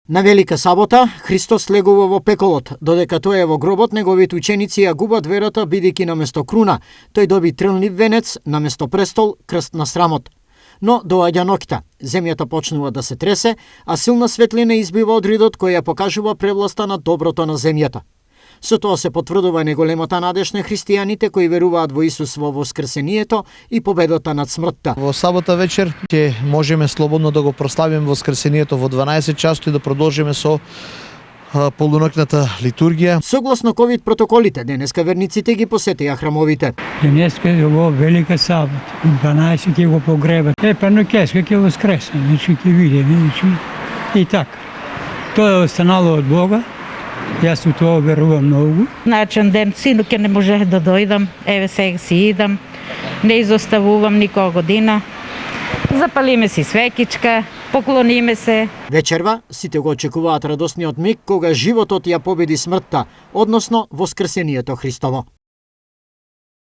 На Велика сабота, Христос легува во пеколот, додека тој е во гробот, неговите ученици ја губат верата, бидејќи наместо круна, тој доби трнлив венец, наместо престол, крст на срамот. Но доаѓа ноќта, земјата почнува да се тресе, а силна светлина избива од ридот кој ја покажува превласта на доброто на земјата. Со тоа се потврдува неголемата надеж на христијаните кои веруваат во Исус во воскресението и победата над смртта. Во сабота вечер ќе можеме слободно да го прославиме воскресението во 12 часот и да продолжиме со полуноќната литургија. Согласно ковид протоколите, денеска верниците ги посетија храмовите. Денеска е во Велика сабота, 12 ќе го погребат. Па ноќеска ќе воскресне, значи ќе видиме, значи и така. Тоа е останало од Бога. Јас у тоа верувам многу. Начен ден, синоќе не можех да дојдам, еве сега си идам, не изоставувам никога година. Запалиме си свекичка, поклониме се. Вечерва сите го очекуваат радосниот миг кога животот ја победи смртта, односно воскресението Христово.